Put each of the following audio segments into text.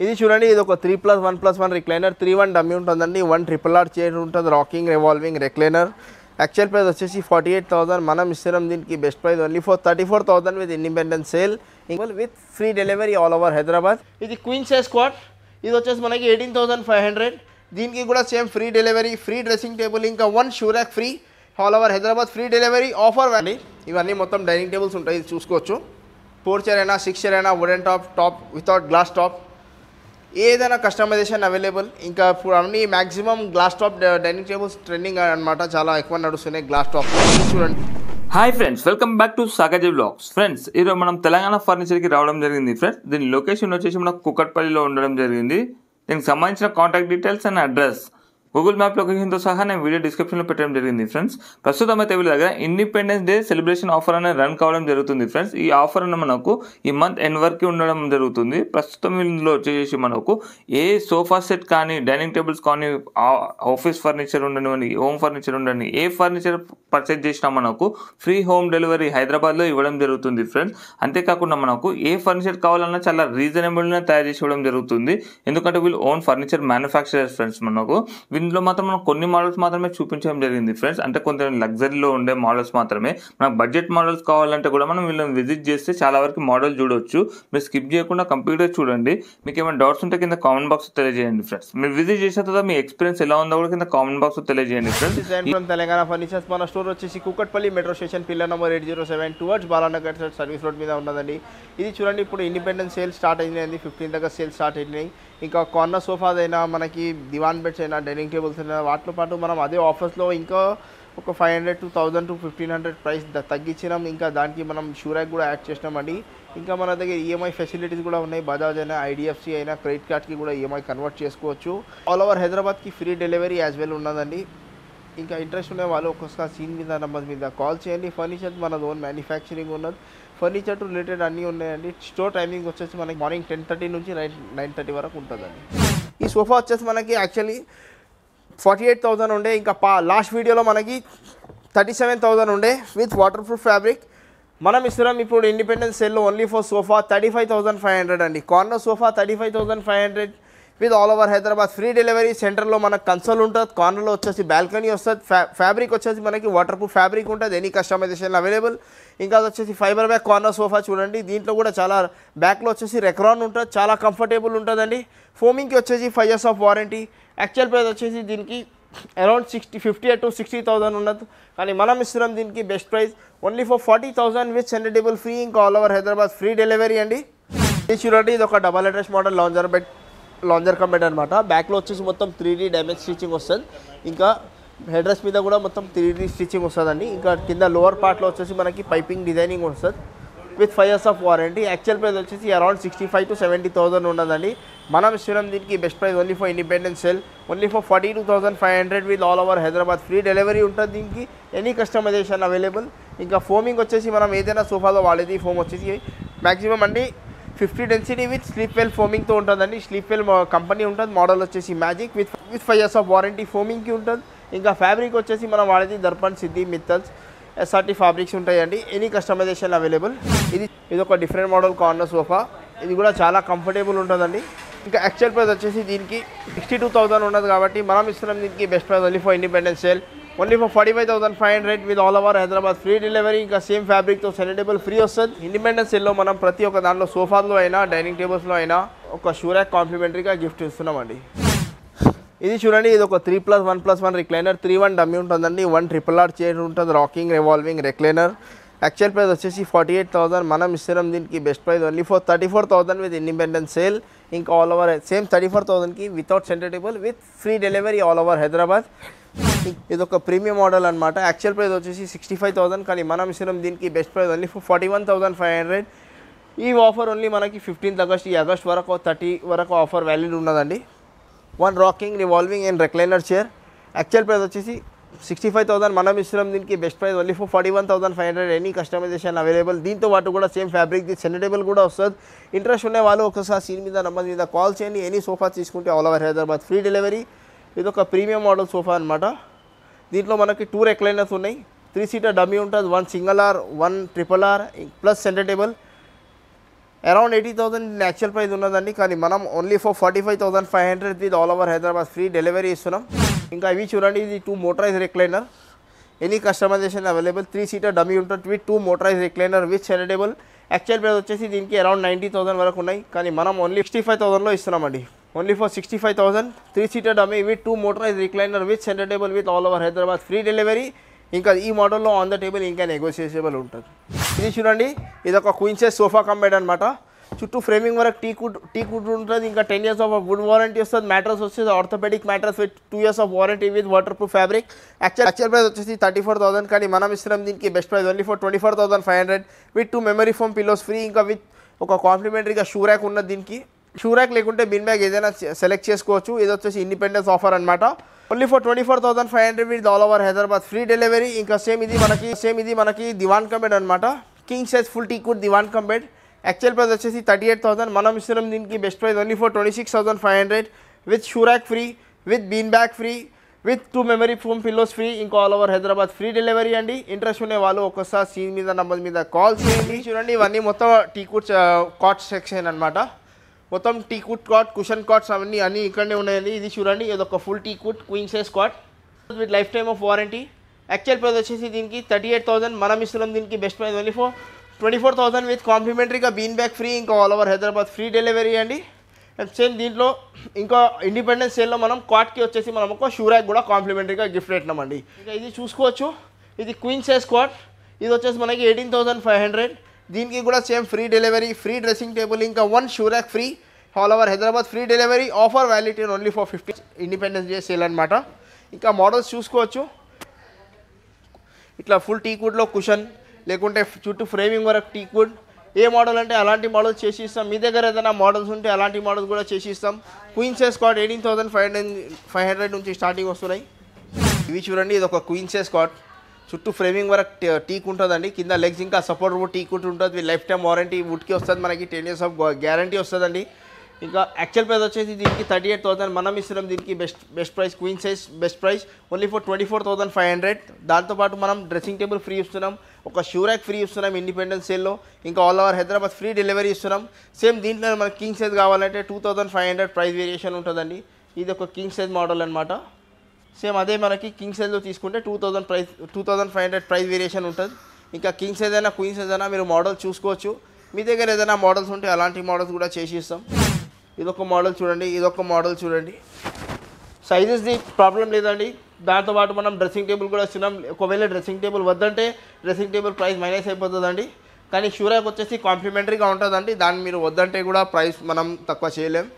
ఇది చూడండి, ఇది ఒక 3+1+1 రిక్లైనర్, 3-1 డమ్మీ ఉంటుందండి. 1 RRR చైర్ ఉంటుంది, rocking revolving recliner. Actual price వచ్చేసి 48,000. మనం ఇస్తున్నాం దీనికి best price only for 34,000 with independent sale with free delivery all over Hyderabad. ఇది క్వీన్ సైజ్ స్క్వాట్, ఇది వచ్చేసి మనకి 18,500. దీనికి కూడా same free delivery, free dressing table, ఇంకా 1 shoe rack free all over Hyderabad, free delivery offer అండి. ఇవన్నీ మొత్తం డైనింగ్ టేబుల్స్ ఉంటాయి, ఇది చూసుకోవచ్చు. 4 చైర్ అయినా 6 చైర్ అయినా, wooden top without glass top, ఏదైనా కస్టమైజేషన్ అవైలబుల్. ఇంకా ఇప్పుడు అన్ని maximum glass top dining tables trending అనమాట, చాలా ఎక్కువ నడుస్తున్నాయి గ్లాస్ టాప్. చూడండి. Hi friends, welcome back to Sagaji vlogs. Friends, ఈరోజు మనం తెలంగాణ ఫర్నిచర్కి రావడం జరిగింది. ఫ్రెండ్స్, దీని లొకేషన్ వచ్చేసి మనకు కుకట్పల్లిలో ఉండడం జరిగింది. దీనికి సంబంధించిన contact details and address Google map లొకేషన్తో సహా నేను వీడియో డిస్క్రిప్షన్లో పెట్టడం జరిగింది. ఫ్రెండ్స్, ప్రస్తుతం అయితే వీళ్ళ దగ్గర ఇండిపెండెన్స్ డే సెలబ్రేషన్ ఆఫర్ అనేది రన్ కావడం జరుగుతుంది. ఫ్రెండ్స్, ఈ ఆఫర్ అన్న మనకు ఈ మంత్ ఎండ్ వరకు ఉండడం జరుగుతుంది. ప్రస్తుతం ఇందులో వచ్చేసి మనకు ఏ సోఫా సెట్ కానీ, డైనింగ్ టేబుల్స్ కానీ, ఆఫీస్ ఫర్నిచర్ ఉండనివ్వండి, హోమ్ ఫర్నిచర్ ఉండని, ఏ ఫర్నిచర్ పర్చేజ్ చేసినా మనకు ఫ్రీ హోమ్ డెలివరీ హైదరాబాద్లో ఇవ్వడం జరుగుతుంది. ఫ్రెండ్స్, అంతేకాకుండా మనకు ఏ ఫర్నిచర్ కావాలన్నా చాలా రీజనబుల్గా తయారు చేసి ఇవ్వడం జరుగుతుంది. ఎందుకంటే వీళ్ళు ఓన్ ఫర్నిచర్ మ్యానుఫ్యాక్చరర్స్. ఫ్రెండ్స్, మనకు ఇందులో మాత్రం మనం కొన్ని మోడల్స్ మాత్రమే చూపించడం జరిగింది. ఫ్రెండ్స్, అంటే కొంచెం లగ్జరీలో ఉండే మోడల్స్ మాత్రమే. మనకు బడ్జెట్ మోడల్స్ కావాలంటే కూడా మనం వీళ్ళని విజిట్ చేస్తే చాలా వరకు మోడల్ చూడొచ్చు. మీరు స్కిప్ చేయకుండా కంప్లీట్గా చూడండి. మీకు ఏమైనా డౌట్స్ ఉంటే కింద కామెంట్ బాక్స్ తెలియజేయండి. ఫ్రెండ్స్, మీరు విజిట్ చేసిన తర్వాత మీ ఎక్స్పీరియన్స్ ఎలా ఉందో కూడా కింద కామెంట్ బాక్స్ తెలియజేయండి. ఫ్రెండ్స్, తెలంగాణ ఫర్నిచర్స్ మన స్టోర్ వచ్చేసి Kukatpally metro station pillar number 807 towards Balanagar service road మీద ఉన్నదండి. ఇది చూడండి, ఇప్పుడు ఇండిపెండెన్స్ సేల్ స్టార్ట్ అయింది, 15 దాకా సేల్ స్టార్ట్ అయినాయి. ఇంకా కార్నర్ సోఫాస్ అయినా, మనకి దివాన్ బెడ్స్ అయినా, డైనింగ్ టేబుల్స్ అయినా, వాటితో పాటు మనం అదే ఆఫర్స్లో ఇంకా ఒక 500 to 1000 to 1500 ప్రైస్ తగ్గించినాం. ఇంకా దానికి మనం షూ ర్యాక్ కూడా యాడ్ చేసినామండి. ఇంకా మన దగ్గర ఈఎంఐ ఫెసిలిటీస్ కూడా ఉన్నాయి. బజాజ్ అయినా, ఐడిఎఫ్సి అయినా, క్రెడిట్ కార్డ్కి కూడా ఈఎంఐ కన్వర్ట్ చేసుకోవచ్చు. ఆల్ ఓవర్ హైదరాబాద్కి ఫ్రీ డెలివరీ యాజ్ వెల్ ఉన్నదండి. ఇంకా ఇంట్రెస్ట్ ఉన్న వాళ్ళు ఒక్కొక్కసారి సీన్ మీద నెంబర్ మీద కాల్ చేయండి. ఫర్నిచర్ మన ఓన్ మ్యానుఫ్యాక్చరింగ్ ఉన్నది. ఫర్నిచర్ టు రిలేటెడ్ అన్నీ ఉన్నాయండి. స్టోర్ టైమింగ్ వచ్చేసి మనకి మార్నింగ్ 10:30 నుంచి 9:30 వరకు ఉంటుందండి. ఈ సోఫా వచ్చేసి మనకి యాక్చువల్లీ 48,000 ఉండే, ఇంకా లాస్ట్ వీడియోలో మనకి 37,000 ఉండే విత్ వాటర్ ప్రూఫ్ ఫ్యాబ్రిక్. మనం ఇస్తున్నాం ఇప్పుడు ఇండిపెండెన్స్ సేల్లో ఓన్లీ ఫర్ సోఫా 35,500 అండి. Corner sofa 35,500 with all over Hyderabad, free delivery. సెంటర్లో మనకు కన్సోల్ ఉంటుంది, కార్నర్లో వచ్చేసి బాల్కనీ వస్తుంది. ఫ్యాబ్రిక్ వచ్చేసి మనకి వాటర్ ప్రూఫ్ ఫ్యాబ్రిక్ ఉంటుంది, ఎనీ కస్టమైజేషన్ అవైలబుల్. ఇంకా వచ్చేసి ఫైబర్ బ్యాక్ కార్నర్ సోఫా చూడండి, దీంట్లో కూడా చాలా బ్యాక్లో వచ్చేసి రెక్రాన్ ఉంటుంది, చాలా కంఫర్టబుల్ ఉంటుందండి. ఫోమింగ్కి వచ్చేసి 5 years of warranty. Actual price వచ్చేసి దీనికి అరౌండ్ 58,000 to 60,000 ఉండదు, కానీ మనం ఇస్తున్నాం దీనికి best price only for 40,000 with centre table free, ఇంకా all over Hyderabad free delivery అండి. ఇది చూడండి, ఇది ఒక double address model lounger come bed అనమాట. బ్యాక్లో వచ్చేసి మొత్తం 3D డైమండ్ స్టిచ్చింగ్ వస్తుంది. ఇంకా హెడ్ రెస్ట్ మీద కూడా మొత్తం 3D స్టిచ్చింగ్ వస్తుందండి. ఇంకా కింద లోవర్ పార్ట్లో వచ్చేసి మనకి పైపింగ్ డిజైనింగ్ వస్తుంది with 5 years of warranty. Actual price వచ్చేసి అరౌండ్ 65,000 to 70,000 ఉండదండి. మనం ఇస్తున్నాం దీనికి best price only for independence sale only for 42,500 with all over Hyderabad free delivery ఉంటుంది. దీనికి ఎనీ కస్టమైజేషన్ అవైలబుల్. ఇంకా ఫోమింగ్ వచ్చేసి మనం ఏదైనా సోఫాలో వాడేది ఫోమ్ వచ్చేసి మ్యాక్సిమం అండి 50 డెన్సిటీ విత్ స్లీప్ వెల్ ఫోమింగ్తో ఉంటుందండి. స్లీప్ వెల్ కంపెనీ ఉంటుంది, మోడల్ వచ్చేసి magic with 5 years of warranty ఫోమింగ్కి ఉంటుంది. ఇంకా ఫ్యాబ్రిక్ వచ్చేసి మనం వాడేది దర్పణ్, సిద్ధి, మిత్తల్స్, SRT ఫ్యాబ్రిక్స్ ఉంటాయండి, ఎనీ కస్టమైజేషన్ అవైలబుల్. ఇది ఒక డిఫరెంట్ మోడల్ కార్నర్ సోఫా, ఇది కూడా చాలా కంఫర్టబుల్ ఉంటుందండి. ఇంకా యాక్చువల్ ప్రైస్ వచ్చేసి దీనికి 62,000 ఉన్నది, కాబట్టి మనం ఇస్తున్నాం దీనికి best price only for independence sale only for 45,500 with all over Hyderabad free delivery. ఇంకా సేమ్ ఫ్యాబ్రిక్తో సెంటర్ టేబుల్ ఫ్రీ వస్తుంది. ఇండిపెండెన్స్ సేల్లో మనం ప్రతి ఒక్క దాంట్లో సోఫాలో అయినా, డైనింగ్ టేబుల్స్లో అయినా ఒక షూ ర్యాక్ కాంప్లిమెంటరీగా గిఫ్ట్ ఇస్తున్నామండి. ఇది చూడండి, ఇది ఒక 3+1+1 రిక్లైనర్, 3-1 డమ్మీ ఉంటుందండి. 1 RRR చైర్ ఉంటుంది, rocking revolving recliner. Actual price వచ్చేసి 48,000. మనం ఇస్తున్నాం దీనికి best price only for 34,000 with independence sale. ఇంకా ఆల్ ఓవర్ సేమ్ 34,000కి without centre table with free delivery all over Hyderabad. ఇది ఒక ప్రీమియం మోడల్ అనమాట. యాక్చువల్ ప్రైస్ వచ్చేసి 65,000, కానీ మనం ఇస్తున్నాం దీనికి బెస్ట్ ప్రైస్ ఓన్లీ ఫర్ 41,500. ఈ ఆఫర్ ఓన్లీ మనకి 15th August, ఈ ఆగస్ట్ వరకు 30 వరకు ఆఫర్ వ్యాలిడ్ ఉన్నదండి. 1 rocking revolving and recliner chair. Actual price వచ్చేసి 65,000. మనం ఇస్తున్నాం దీనికి best price only for 41,500, any customisation available. దీంతో పాటు కూడా సేమ్ ఫ్యాబ్రిక్ సెంటర్ టేబుల్ కూడా వస్తుంది. ఇంట్రెస్ట్ ఉండే వాళ్ళు ఒకసారి సీన్ మీద నెంబర్ మీద కాల్ చేయండి. ఎనీ సోఫా తీసుకుంటే all over Hyderabad free delivery. ఇది ఒక ప్రీమియం మోడల్ సోఫా అనమాట. దీంట్లో మనకి 2 రెక్లైనర్స్ ఉన్నాయి, 3 seater డమ్మీ ఉంటుంది, 1 single R, 1 RRR plus centre table. Around 80,000 actual price ఉన్నదండి, కానీ మనం only for 45,500 with all over Hyderabad free delivery ఇస్తున్నాం. ఇంకా ఇవి చూడండి, ఇది 2 motorise recliner, any customisation available. 3 seater dummy ఉంటుంది విత్ 2 మోటరైజ్ రిక్లైనర్ విత్ సెలెడబుల్. యాక్చువల్ ప్రైస్ వచ్చేసి దీనికి అరౌండ్ 90,000 వరకు ఉన్నాయి, కానీ మనం ఓన్లీ 65,000లో ఇస్తున్నామండి. Only for 65,000 3 seater dummy with 2 motorise recliner with సెలెడబుల్ with all over Hyderabad free delivery. ఇంకా ఈ మోడల్లో ఆన్ ద టేబుల్ ఇంకా నెగోషియేబుల్ ఉంటుంది. ఇది చూడండి, ఇది ఒక queen size sofa cum bed అనమాట. చుట్టూ ఫ్రేమింగ్ వరకు టీకుడ్ ఉంటుంది. ఇంకా 10 years ఆఫ్ వుడ్ వారంటీ వస్తుంది. మ్యాట్రస్ వచ్చేసి orthopaedic mattress with 2 years of warranty with water proof fabric. Actual price వచ్చేసి 34,000, కానీ మనం ఇస్తున్నాం దీనికి best price only for 24,500 with 2 memory foam pillows free. ఇంకా విత్ ఒక కాంప్లిమెంటరీగా షూ ర్యాక్ ఉన్నది. దీనికి షూ ర్యాక్ లేకుంటే బిన్ బ్యాగ్ ఏదైనా సెలెక్ట్ చేసుకోవచ్చు. ఇది వచ్చేసి ఇండిపెండెన్స్ ఆఫర్ అనమాట. Only for 24,500 with all over Hyderabad free delivery. ఇంకా సేమ్ ఇది మనకి దివాన్ కమ్ బెడ్ అనమాట. King size full teakwood divan come bed. Actual price వచ్చేసి 38,000, మనం ఇస్తున్నాం దీనికి best price only for 26,500 with shoe rack free, with bean bag free, with 2 memory foam pillows free. ఇంకా all over Hyderabad free delivery అండి. Interest ఉండే వాళ్ళు ఒక్కసారి scene మీద నంబర్ మీద కాల్ చేయండి. చూడండి, ఇవన్నీ మొత్తం టీకుడ్ కాట్ సెక్షన్ అనమాట. మొత్తం టీకుడ్ కాట్, కుషన్ కాట్స్ అన్నీ ఇక్కడనే ఉన్నాయండి. ఇది చూడండి, ఇది ఒక full teakwood queen size cot with lifetime of warranty. Actual price వచ్చేసి దీనికి 38,000, మనం ఇస్తున్నాం దీనికి best price only for 24,000 with కాంప్లిమెంటరీగా బీన్ బ్యాగ్ ఫ్రీ. ఇంకా all over Hyderabad free delivery అండి. అండ్ సేమ్ దీంట్లో ఇంకా ఇండిపెండెన్స్ సేల్లో మనం కాట్కి వచ్చేసి మనం ఒక షూ ర్యాక్ కూడా కాంప్లిమెంటరీగా గిఫ్ట్ పెట్టినామండి. ఇంకా ఇది చూసుకోవచ్చు, ఇది క్వీన్ సైజ్ కాట్. ఇది వచ్చేసి మనకి 18,500. దీనికి కూడా same free delivery, free dressing table, ఇంకా 1 shoe rack free. All over Hyderabad free delivery. Offer వ్యాలిటీ only for 50 independence day sale అనమాట. ఇంకా మోడల్స్ చూసుకోవచ్చు, ఇట్లా ఫుల్ టీకుడ్లో కుషన్, లేకుంటే చుట్టూ ఫ్రేమింగ్ వరకు టీకుడ్. ఏ మోడల్ అంటే అలాంటి మోడల్స్ చేసి ఇస్తాం. మీ దగ్గర ఏదైనా మోడల్స్ ఉంటే అలాంటి మోడల్స్ కూడా చేసి ఇస్తాం. క్వీన్ సైజ్ కాట్ 18,500 నుంచి స్టార్టింగ్ వస్తున్నాయి. ఇవి చూడండి, ఇది ఒక క్వీన్ సైజ్ కాట్. చుట్టూ ఫ్రేమింగ్ వరకు టీక్ ఉంటుందండి. కింద లెగ్స్ ఇంకా సపోర్ట్ వుడ్ టీకుడ్ ఉంటుంది. లైఫ్ టైమ్ వారంటీ వుడ్కి వస్తుంది. మనకి 10 years ఆఫ్ గ్యారంటీ వస్తుందండి. ఇంకా యాక్చువల్ ప్రైస్ వచ్చేసి దీనికి 38,000, మనం ఇస్తున్నాం దీనికి best price queen size best price only for 24,500. దాంతోపాటు మనం డ్రెస్సింగ్ టేబుల్ ఫ్రీ ఇస్తున్నాం, ఒక షూ ర్యాక్ ఫ్రీ ఇస్తున్నాం ఇండిపెండెన్స్ సేల్లో. ఇంకా all over Hyderabad free delivery ఇస్తున్నాం. సేమ్ దీంట్లో మనకి కింగ్ సైజ్ కావాలంటే 2,500 ప్రైస్ వేరియేషన్ ఉంటుందండి. ఇది ఒక కింగ్ సైజ్ మోడల్ అనమాట. సేమ్ అదే మనకి కింగ్ సైజ్లో తీసుకుంటే 2,500 ప్రైస్ వేరియేషన్ ఉంటుంది. ఇంకా కింగ్ సైజ్ అయినా క్వీన్ సైజ్ అయినా మీరు మోడల్ చూసుకోవచ్చు. మీ దగ్గర ఏదైనా మోడల్స్ ఉంటే అలాంటి మోడల్స్ కూడా చేసి ఇస్తాం. ఇదొక మోడల్ చూడండి, ఇదొక మోడల్ చూడండి. సైజెస్ది ప్రాబ్లం లేదండి. దాంతోపాటు మనం డ్రెస్సింగ్ టేబుల్ కూడా ఇస్తున్నాం. ఒకవేళ డ్రెస్సింగ్ టేబుల్ వద్దంటే డ్రెస్సింగ్ టేబుల్ ప్రైస్ మైనస్ అయిపోతుందండి. కానీ షూ ర్యాక్ వచ్చేసి కాంప్లిమెంటరీగా ఉంటుందండి. దాన్ని మీరు వద్దంటే కూడా ప్రైస్ మనం తక్కువ చేయలేం,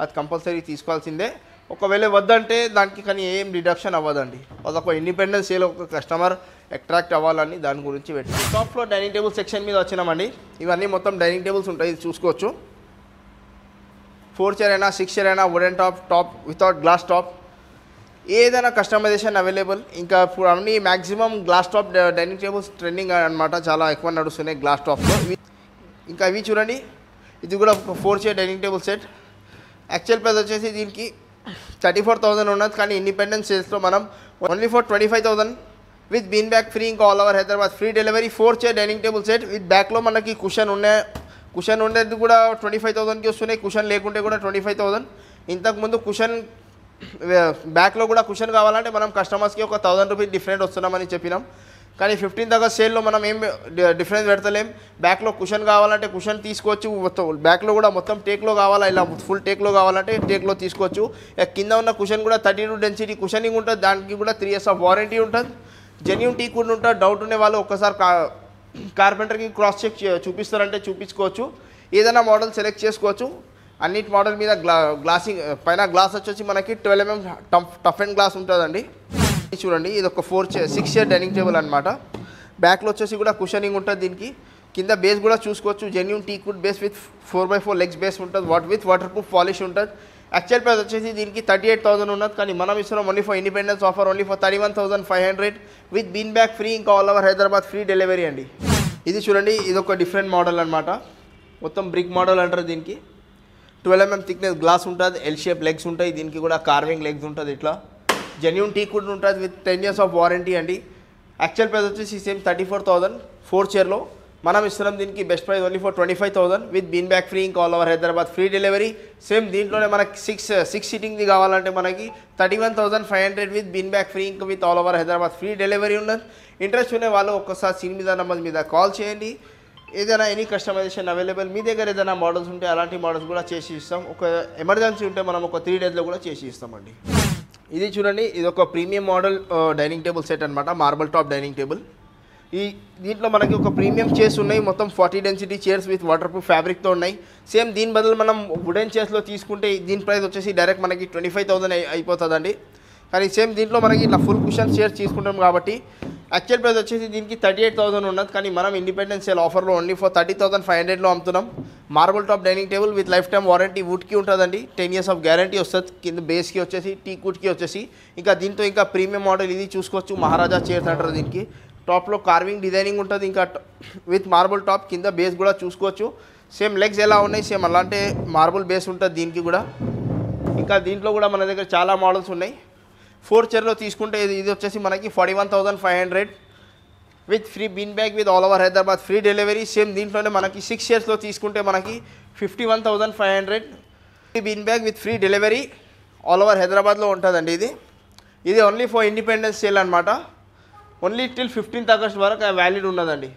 అది కంపల్సరీ తీసుకోవాల్సిందే. ఒకవేళ వద్దంటే దానికి కానీ ఏం డిడక్షన్ అవ్వదండి. అదొక ఇండిపెండెన్స్ సేల్, ఒక కస్టమర్ అట్రాక్ట్ అవ్వాలని దాని గురించి పెట్టి. Top floor dining table section మీద వచ్చినామండి. ఇవన్నీ మొత్తం డైనింగ్ టేబుల్స్ ఉంటాయి, ఇది చూసుకోవచ్చు. 4 చైర్ అయినా 6 చైర్ అయినా wooden top without glass top, ఏదైనా కస్టమైజేషన్ అవైలబుల్. ఇంకా ఇప్పుడు అన్ని maximum glass top dining tables trending అనమాట, చాలా ఎక్కువ నడుస్తున్నాయి గ్లాస్ టాప్లో. ఇంకా ఇవి చూడండి, ఇది కూడా ఒక 4 chair dining table set. Actual price వచ్చేసి దీనికి 34,000 ఉన్నది, కానీ ఇండిపెండెన్స్ సేల్స్లో మనం only for 25,000 with bean bag free. ఇంకా all over Hyderabad free delivery. 4 chair dining table set with బ్యాక్లో మనకి కుషన్ ఉండేది కూడా 25,000కి వస్తున్నాయి. కుషన్ లేకుంటే కూడా 25,000. ఇంతకుముందు కుషన్ బ్యాక్లో కూడా కుషన్ కావాలంటే మనం కస్టమర్స్కి ఒక 1,000 రూపీస్ డిఫరెంట్ వస్తున్నామని చెప్పినాం. కానీ 15th ఆగస్ట్ సేల్లో మనం ఏం డిఫరెన్స్ పెడతలేం. బ్యాక్లో కుషన్ కావాలంటే కుషన్ తీసుకోవచ్చు. బ్యాక్లో కూడా మొత్తం టేక్లో కావాలా, ఇలా ఫుల్ టేక్లో కావాలంటే టేక్లో తీసుకోవచ్చు. కింద ఉన్న కుషన్ కూడా 32 డెన్సిటీ కుషనింగ్ ఉంటుంది. దానికి కూడా 3 years ఆఫ్ వారంటీ ఉంటుంది. జెన్యూన్ టీక్ కూడా ఉంటుంది. డౌట్ ఉండే వాళ్ళు ఒక్కసారి కార్పెంటర్కి క్రాస్ చెక్ చూపిస్తారంటే చూపించుకోవచ్చు. ఏదైనా మోడల్ సెలెక్ట్ చేసుకోవచ్చు. అన్నిటి మోడల్ మీద గ్లాసింగ్ పైన గ్లాస్ వచ్చేసి మనకి 12 mm టఫ్ అండ్ గ్లాస్ ఉంటుందండి. చూడండి, ఇది ఒక 6 చైర్ డైనింగ్ టేబుల్ అనమాట. బ్యాక్లో వచ్చేసి కూడా కుషనింగ్ ఉంటుంది. దీనికి కింద బేస్ కూడా చూసుకోవచ్చు. Genuine teakwood base with 4x4 legs base ఉంటుంది. విత్ వాటర్ ప్రూఫ్ పాలిష్ ఉంటుంది. యాక్చువల్ ప్రైస్ వచ్చేసి దీనికి 38,000 ఉన్నది, కానీ మనం ఇస్తున్నాం only for independence offer only for 31,500 with bean bag free. ఇంకా all over Hyderabad free delivery అండి. ఇది చూడండి, ఇది ఒక డిఫరెంట్ మోడల్ అనమాట. మొత్తం బ్రిక్ మోడల్ అంటారు. దీనికి 12 mm థిక్నెస్ గ్లాస్ ఉంటుంది. ఎల్ షేప్ లెగ్స్ ఉంటాయి. దీనికి కూడా కార్వింగ్ లెగ్స్ ఉంటుంది. ఇట్లా జెన్యూన్ టీకుడ్ ఉంటుంది విత్ 10 years ఆఫ్ వారంటీ అండి. యాక్చువల్ ప్రైస్ వచ్చేసి సేమ్ 34,000 4 చైర్లో. మనం ఇస్తున్నాం దీనికి best price only for 25,000 with bean bag free ఇంకా all over Hyderabad free delivery. Same దీంట్లోనే మనకి సిక్స్ సీటింగ్ది కావాలంటే మనకి 31,500 విత్ బీన్ బ్యాగ్ ఫ్రీ ఇంకా with all over Hyderabad free delivery ఉన్నది. ఇంట్రెస్ట్ ఉండే వాళ్ళు ఒక్కసారి స్క్రీన్ మీద నెంబర్ మీద కాల్ చేయండి. ఏదైనా ఎనీ కస్టమైజేషన్ అవైలబుల్, మీ దగ్గర ఏదైనా మోడల్స్ ఉంటే అలాంటి మోడల్స్ కూడా చేసి ఇస్తాం. ఒక ఎమర్జెన్సీ ఉంటే మనం ఒక 3 daysలో కూడా చేసి ఇస్తామండి. ఇది చూడండి, ఇది ఒక premium model dining table set అనమాట, మార్బల్ టాప్ డైనింగ్ టేబుల్. దీంట్లో మనకి ఒక ప్రీమియం చైర్స్ ఉన్నాయి, మొత్తం 40 density chairs with water proof ఫ్యాబ్రిక్తో ఉన్నాయి. సేమ్ దీని బదులు మనం వుడెన్ చైర్స్లో తీసుకుంటే దీని ప్రైస్ వచ్చేసి డైరెక్ట్ మనకి 25,000 అయిపోతుందండి. కానీ సేమ్ దీంట్లో మనకి ఇట్లా ఫుల్ కుషన్ చైర్స్ తీసుకుంటాం కాబట్టి యాక్చువల్ ప్రైస్ వచ్చేసి దీనికి 38,000 ఉన్నది. కానీ మనం ఇండిపెండెన్స్ సేల్ ఆఫర్లో ఓన్లీ ఫర్ 30,500లో అమ్ముతున్నాం. Marble top dining table with lifetime warranty, వుడ్కి ఉంటుందండి, 10 years ఆఫ్ గ్యారంటీ వస్తుంది. కింద బేస్కి వచ్చేసి టీకుడ్కి వచ్చేసి ఇంకా దీంతో ఇంకా ప్రీమియం మోడల్ ఇది చూసుకోవచ్చు, మహారాజా చైర్స్ అంటారు దీనికి. టాప్లో కార్వింగ్ డిజైనింగ్ ఉంటుంది, ఇంకా విత్ మార్బుల్ టాప్, కింద బేస్ కూడా చూసుకోవచ్చు. సేమ్ లెగ్స్ ఎలా ఉన్నాయి సేమ్ అలాంటి మార్బుల్ బేస్ ఉంటుంది దీనికి కూడా. ఇంకా దీంట్లో కూడా మన దగ్గర చాలా మోడల్స్ ఉన్నాయి. 4 చైర్లో తీసుకుంటే ఇది వచ్చేసి మనకి 41,500 with free bean bag with all over Hyderabad free delivery. Same దీంట్లోనే మనకి 6 చైర్స్లో తీసుకుంటే మనకి 51,500 bean bag with free delivery all over హైదరాబాద్లో ఉంటుందండి. ఇది ఓన్లీ ఫర్ ఇండిపెండెన్స్ సేల్ అనమాట. ఓన్లీ టిల్ 15th August వరకు వ్యాలిడ్ ఉన్నదండి.